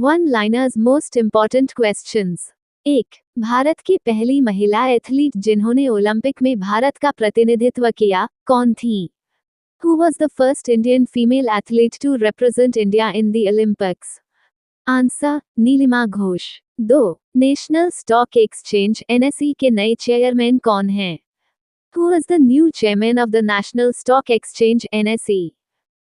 One liners most important questions. 1. Bharat की पहली महिला एथलीट जिन्होंने ओलंपिक में भारत का प्रतिनिधित्व किया, कौन थी? Who was the first Indian female athlete to represent India in the Olympics? Answer, Neelima Ghosh. 2. National stock exchange (NSE) के नए चेयरमैन कौन हैं? Who is the new chairman of the National Stock Exchange (NSE)?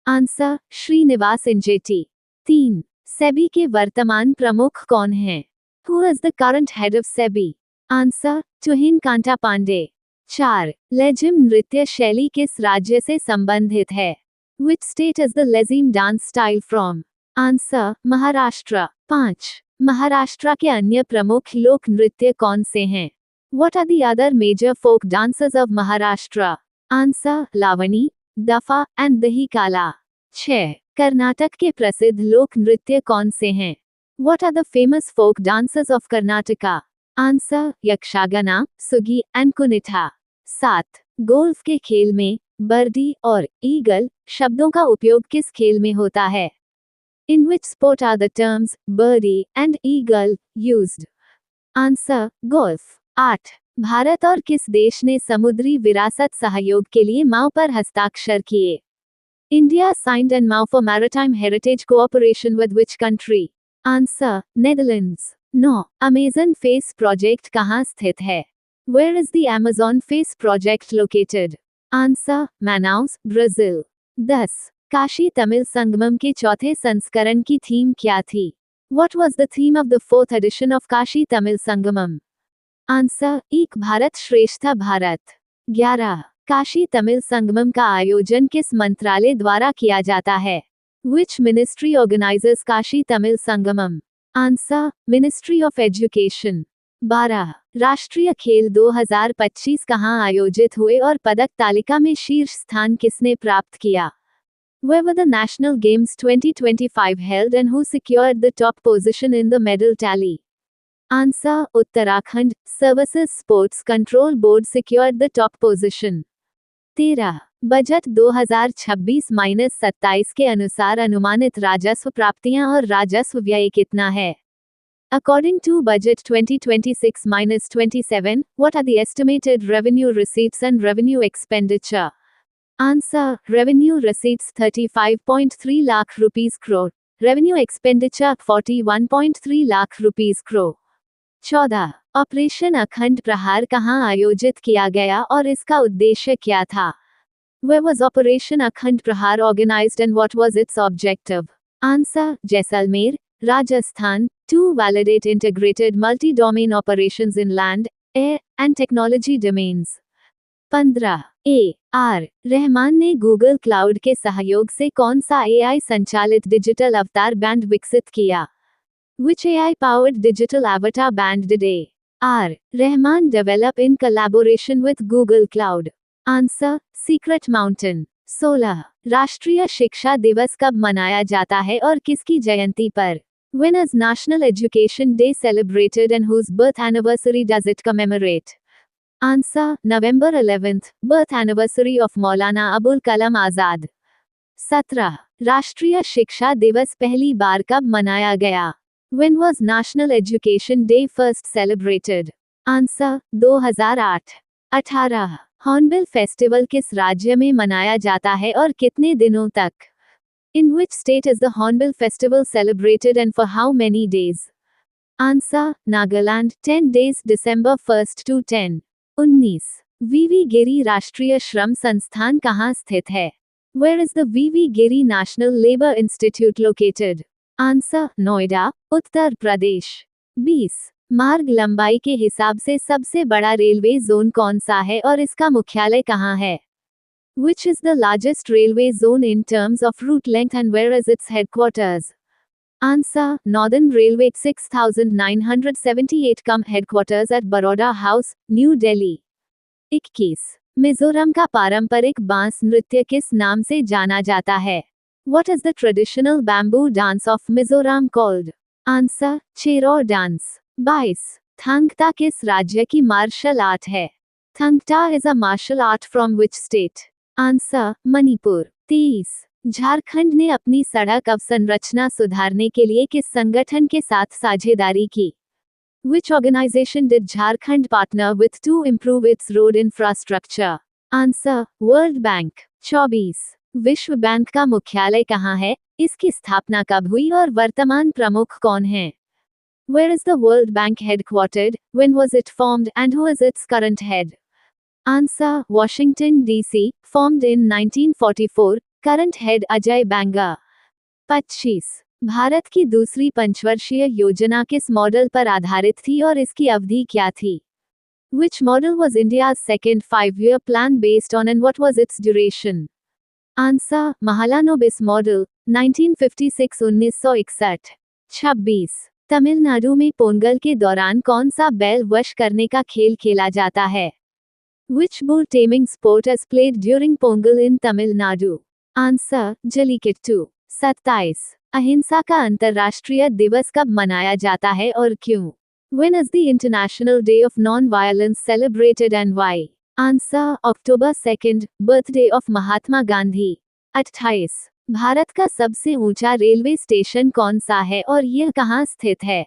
Answer, Srinivas Injeti. 3. SEBI के वर्तमान प्रमुख कौन हैं? Who is the current head of SEBI? Answer, Tuhin Kanta Pandey. 4. Lezim नृत्य शैली किस राज्य से संबंधित है? Which state is the lezim dance style from? Answer, Maharashtra. 5. Maharashtra के अन्य प्रमुख लोक नृत्य कौन से हैं? What are the other major folk dances of Maharashtra? Answer, Lavani, Dafa and दही काला। 6. कर्नाटक के प्रसिद्ध लोक नृत्य कौन से हैं? What are the famous folk dances of Karnataka? Answer, Yakshagana, Suggi and Kunitha. 7. Golf के खेल में बर्डी और ईगल शब्दों का उपयोग किस खेल में होता है? In which sport are the terms birdie and eagle used? Answer, golf. 8. Bharat और किस देश ने समुद्री विरासत सहयोग के लिए माओ पर हस्ताक्षर किए? India signed an MoU for maritime heritage cooperation with which country? Answer, Netherlands. 9. Amazon face project कहाँ स्थित है? Where is the Amazon Face project located? Answer, Manaus, Brazil. 10. Kashi Tamil Sangamam के चौथे संस्करण की थीम क्या थी? What was the theme of the fourth edition of Kashi Tamil Sangamam? Answer, एक भारत श्रेष्ठ भारत। 11. काशी तमिल संगमम का आयोजन किस मंत्रालय द्वारा किया जाता है? Which ministry organizes Kashi Tamil Sangamam? Answer, ministry of education. 12. राष्ट्रीय खेल 2025 कहाँ आयोजित हुए और पदक तालिका में शीर्ष स्थान किसने प्राप्त किया? Where were the National Games 2025 held and who secured the top position in the medal tally? Answer, Uttarakhand services sports control board secured the top position। 13. Budget 2026-27 के अनुसार अनुमानित राजस्व प्राप्तियां और राजस्व व्यय कितना है? According to budget 2026-27, what are the estimated revenue receipts and revenue expenditure? Answer, revenue receipts 35.3 lakh rupees crore, revenue expenditure 41.3 lakh rupees crore। 14. Operation अखंड प्रहार कहाँ आयोजित किया गया और इसका उद्देश्य क्या था? Where was Operation अखंड प्रहार organized and what was its objective? Answer, Jaisalmer, Rajasthan, to validate integrated multi-domain operations in land, air, and technology domains। 15. A.R. Rahman ने गूगल क्लाउड के सहयोग से कौन सा AI संचालित डिजिटल अवतार बैंड विकसित किया? Which AI-powered digital avatar band did A.R. Rahman develop in collaboration with Google Cloud? Answer, Secret Mountain। 16. राष्ट्रीय शिक्षा दिवस कब मनाया जाता है और किसकी जयंती पर? When is National Education Day celebrated and whose birth anniversary does it commemorate? Answer, November 11th, birth anniversary of Maulana Abul Kalam Azad। 17. राष्ट्रीय शिक्षा दिवस पहली बार कब मनाया गया? When was National Education Day first celebrated? Answer, 2008। 18. Hornbill festival किस राज्य में मनाया जाता है और कितने दिनों तक? In which state is the Hornbill Festival celebrated and for how many days? Answer, Nagaland, 10 days December 1st to 10। 19. वीवी गिरी राष्ट्रीय श्रम संस्थान कहाँ स्थित है? Where is the VV Giri National Labour Institute located? Answer, Noida, Uttar Pradesh. 20. मार्ग लंबाई के हिसाब से सबसे बड़ा रेलवे जोन कौन सा है और इसका मुख्यालय कहाँ है? Which is the largest railway zone in terms of route length and where is its headquarters? Answer, Northern Railway 6978 headquarters at Baroda House, New Delhi। 21. Mizoram का पारंपरिक बांस नृत्य किस नाम से जाना जाता है? What is the traditional bamboo dance of Mizoram called? Answer, Chero dance। 22. Thangta किस राज्य की मार्शल आर्ट है? Thangta is a martial art from which state? Answer, Manipur। 23. Jharkhand ने अपनी सड़क अवसंरचना सुधारने के लिए किस संगठन के साथ साझेदारी की? Which organization did Jharkhand partner with to improve its road infrastructure? Answer: World Bank. 24. विश्व बैंक का मुख्यालय कहाँ है? इसकी स्थापना कब हुई और वर्तमान प्रमुख कौन हैं? Where is the World Bank headquartered? When was it formed and who is its current head? Answer: Washington DC, formed in 1944, current head Ajay Banga. 25. Bharat की दूसरी पंचवर्षीय योजना किस मॉडल पर आधारित थी और इसकी अवधि क्या थी? Which model was India's second five-year plan based on and what was its duration? Answer: Mahalanobis model, 1956-1961. 26. Tamil Nadu में पोंगल के दौरान कौन सा बैल वश करने का खेल खेला जाता है? Which bull taming sport is played during Pongal in Tamil Nadu? Answer: Jallikattu. 27. अहिंसा का अंतर्राष्ट्रीय दिवस कब मनाया जाता है और क्यों? When is the International Day of Non-Violence celebrated and why? Answer: October 2nd, birthday of Mahatma Gandhi. 28. Bharat का सबसे ऊंचा रेलवे स्टेशन कौन सा है और यह कहाँ स्थित है?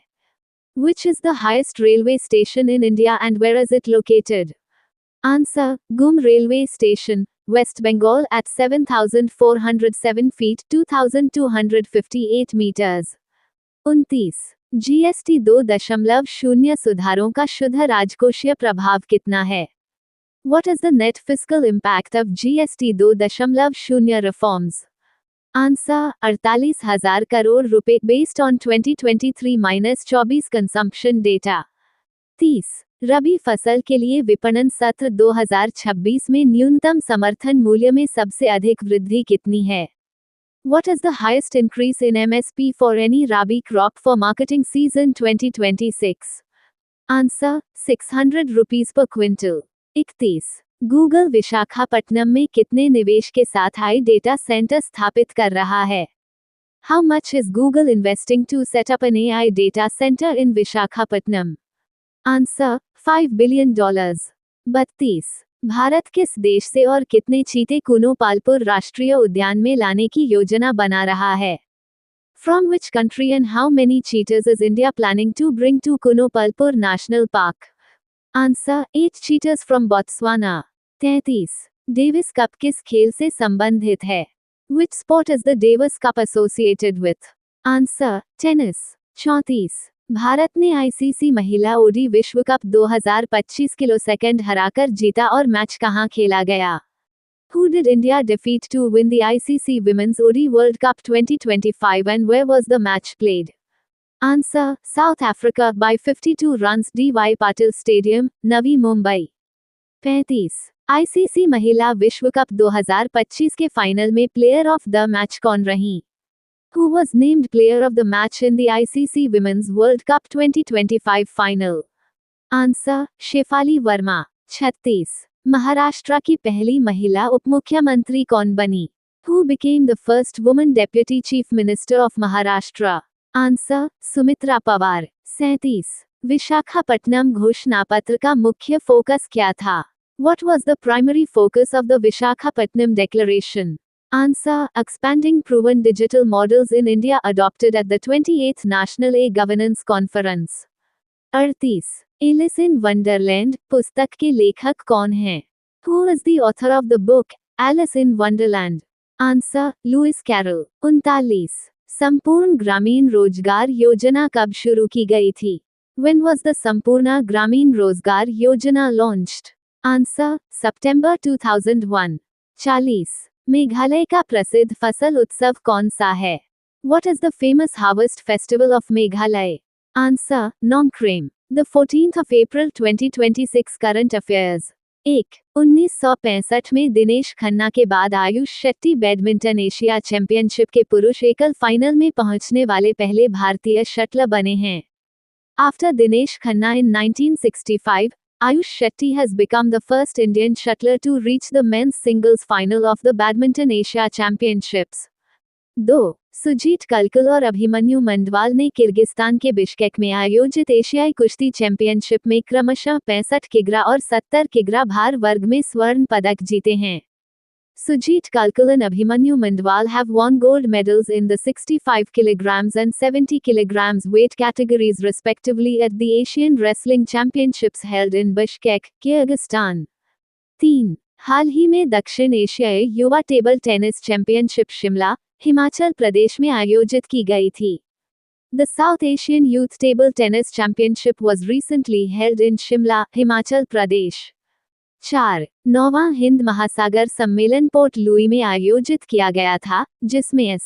Which is the highest railway station in India and where is it located? Answer: Gum Railway Station, West Bengal at 7,407 feet 2,258 meters. 29. GST 2.0 सुधारों का शुद्ध राजकोषीय प्रभाव कितना है? What is the net fiscal impact of GST 2.0 reforms? Answer: 48,000 crore रुपए based on 2023-24 consumption data. 30. रबी फसल के लिए विपणन सत्र 2026 में न्यूनतम समर्थन मूल्य में सबसे अधिक वृद्धि कितनी है? What is the highest increase in MSP for any rabi crop for marketing season 2026? Answer: 600 rupees per quintal. 31. Google Visakhapatnam में कितने निवेश के साथ आई डेटा सेंटर स्थापित कर रहा है? How much is Google investing to set up an AI data center in Visakhapatnam? Answer: $5 billion. 32. Bharat किस देश से और कितने चीते कुनो पालपुर राष्ट्रीय उद्यान में लाने की योजना बना रहा है? From which country and how many cheetahs is India planning to bring to Kuno Palpur National Park? Answer: 8 cheetahs from Botswana. 33. Davis cup किस खेल से संबंधित है? Which sport is the Davis Cup associated with? Answer: Tennis. 34. Bharat ने ICC महिला OD विश्व cup 2025 किलोसेकंड हराकर जीता और मैच कहां खेला गया? Who did India defeat to win the ICC Women's OD World Cup 2025 and where was the match played? Answer: South Africa by 52 runs D.Y. Patil Stadium, Navi Mumbai. 35. ICC महिला विश्व cup 2025 के final में player of the match कौन रहीं? Who was named player of the match in the ICC Women's World Cup 2025 final? Answer: Shefali Verma. 36. Maharashtra की पहली महिला उपमुख्यमंत्री कौन बनी? Who became the first woman deputy chief minister of Maharashtra? Answer: Sumitra Pawar. 37. Visakhapatnam घोषणापत्र का मुख्य फोकस क्या था? What was the primary focus of the Visakhapatnam Declaration? Answer: expanding proven digital models in India adopted at the 28th National E-Governance Conference. 38. Alice in Wonderland पुस्तक के लेखक कौन हैं? Who is the author of the book Alice in Wonderland? Answer: Lewis Carroll. 39. संपूर्ण ग्रामीण रोजगार योजना कब शुरू की गई थी? When was the संपूर्ण ग्रामीण रोजगार योजना launched? Answer: September 2001. 40. मेघालय का प्रसिद्ध फसल उत्सव कौन सा है? What is the famous harvest festival of Meghalaya? Answer: Nongkrem. The 14th of April 2026 current affairs. 1. 1965 में दिनेश खन्ना के बाद Ayush Shetty badminton Asia championship के पुरुष एकल फाइनल में पहुंचने वाले पहले भारतीय शटलर बने हैं. After Dinesh Khanna in 1965, Ayush Shetty has become the first Indian shuttler to reach the men's singles final of the Badminton Asia Championships. 2. Sujit कलकल और अभिमन्यु मंडवाल ने किर्गिस्तान के बिश्केक में आयोजित एशियाई कुश्ती चैंपियनशिप में क्रमशः 65 किग्रा और 70 किग्रा भार वर्ग में स्वर्ण पदक जीते हैं. Sujit Kalkal and Abhimanyu Mandwal have won gold medals in the 65 kilograms and 70 kilograms weight categories respectively at the Asian Wrestling Championships held in Bishkek, Kyrgyzstan. 3. हाल ही में दक्षिण एशियाई युवा table tennis championship Shimla, Himachal Pradesh में आयोजित की गई थी. The South Asian Youth Table Tennis Championship was recently held in Shimla, Himachal Pradesh. 4. नौवां हिंद महासागर सम्मेलन पोर्ट लुई में आयोजित किया गया था, जिसमें एस.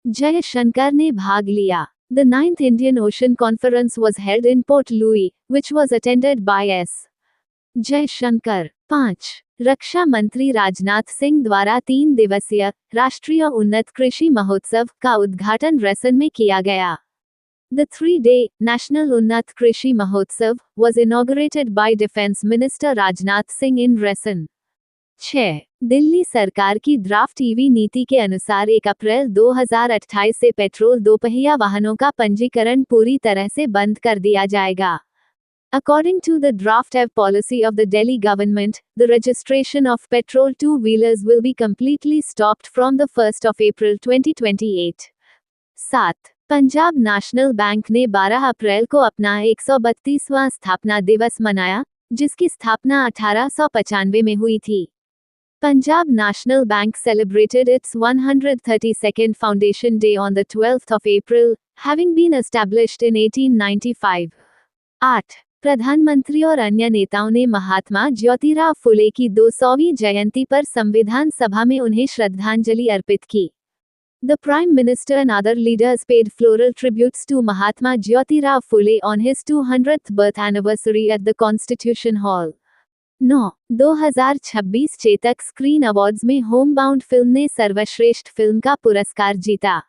जयशंकर ने भाग लिया. The 9th Indian Ocean Conference was held in Port Louis, which was attended by S. Jaishankar. 5. रक्षा मंत्री राजनाथ सिंह द्वारा 3 दिवसीय राष्ट्रीय उन्नत कृषि महोत्सव का उद्घाटन रैसन में किया गया. The 3-day National Unnat Krishi Mahotsav was inaugurated by Defence Minister Rajnath Singh in Raisan. 6. Delhi सरकार की ड्राफ्ट ईवी नीति के अनुसार 1 अप्रैल 2028 से पेट्रोल दोपहिया वाहनों का पंजीकरण पूरी तरह से बंद कर दिया जाएगा. According to the draft EV policy of the Delhi government, the registration of petrol two-wheelers will be completely stopped from the 1st of April 2028. 7. Punjab national bank ने 12 अप्रैल को अपना 132वां स्थापना दिवस मनाया, जिसकी स्थापना 1895 में हुई थी. Punjab national bank celebrated its 132nd foundation day on the 12th of April, having been established in 1895. 8. प्रधानमंत्री और अन्य नेताओं ने महात्मा ज्योतिराव फुले की 200वीं जयंती पर संविधान सभा में उन्हें श्रद्धांजलि अर्पित की. The Prime Minister and other leaders paid floral tributes to Mahatma Jyotirao Phule on his 200th birth anniversary at the Constitution Hall. 9. 2026 Chetak screen awards में होमबाउंड फिल्म ने सर्वश्रेष्ठ फिल्म का पुरस्कार जीता.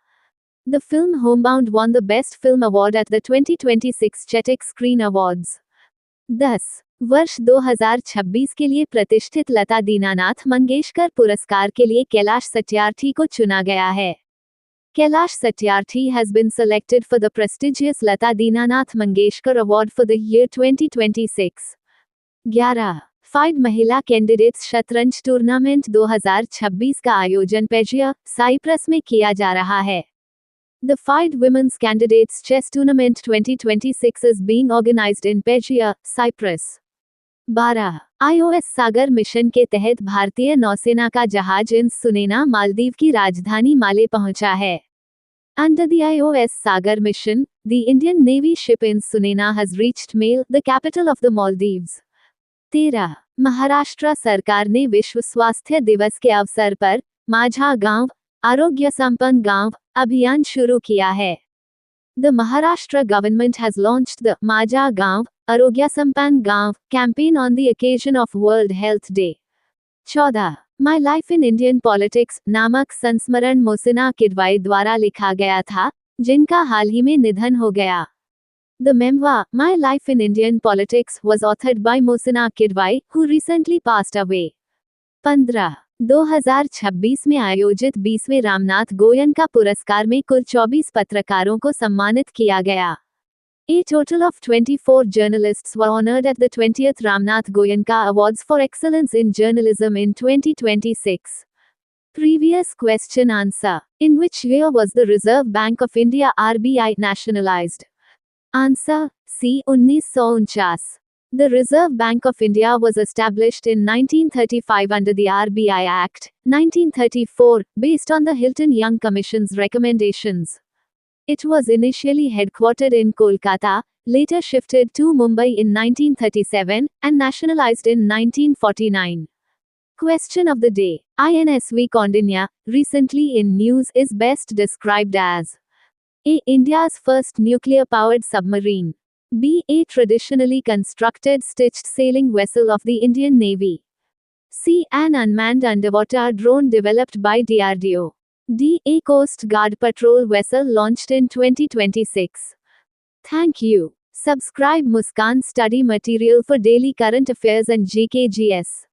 The film Homebound won the Best Film Award at the 2026 Chetak Screen Awards. 10. वर्ष 2026 के लिए प्रतिष्ठित लता दीनानाथ मंगेशकर पुरस्कार के लिए कैलाश सत्यार्थी को चुना गया है. Kailash Satyarthi has been selected for the prestigious Lata Dinanath Mangeshkar Award for the year 2026. 11. FIDE महिला कैंडिडेट्स शतरंज टूर्नामेंट 2026 का आयोजन पेजिया, साइप्रस में किया जा रहा है. The FIDE Women's Candidates Chess Tournament 2026 is being organized in Pegia, Cyprus. 12. iOS Sagar mission के तहत भारतीय नौसेना का जहाज इंस सुनेना मालदीव की राजधानी माले पहुंचा है. Under the iOS Sagar mission, the Indian Navy ship INS Sunena has reached Male, the capital of the Maldives. 13. Maharashtra सरकार ने विश्व स्वास्थ्य दिवस के अवसर पर माझा गांव, आरोग्य संपन्न गांव अभियान शुरू किया है. The Maharashtra government has launched the Majha Gaon, Arogya Sampann Gaon campaign on the occasion of World Health Day. 14. My Life in Indian Politics नामक संस्मरण मोसिना किडवाई द्वारा लिखा गया था, जिनका हाल ही में निधन हो गया. The memoir, My Life in Indian Politics, was authored by Mosina Kidwai, who recently passed away. 15. 2026 में आयोजित 20वें रामनाथ गोयनका पुरस्कार में कुल 24 पत्रकारों को सम्मानित किया गया. A total of 24 journalists were honored at the 20th Ramnath Goenka Awards for Excellence in Journalism in 2026. Previous question answer. In which year was the Reserve Bank of India (RBI) nationalized? Answer C. 1949. The Reserve Bank of India was established in 1935 under the RBI Act, 1934, based on the Hilton Young Commission's recommendations. It was initially headquartered in Kolkata, later shifted to Mumbai in 1937, and nationalized in 1949. Question of the day. INSV Kaundinya, recently in news, is best described as A. India's first nuclear-powered submarine. B. A traditionally constructed stitched sailing vessel of the Indian Navy. C. An unmanned underwater drone developed by DRDO. D. A Coast Guard patrol vessel launched in 2026. Thank you. Subscribe Muskan Study Material for daily current affairs and GKGS.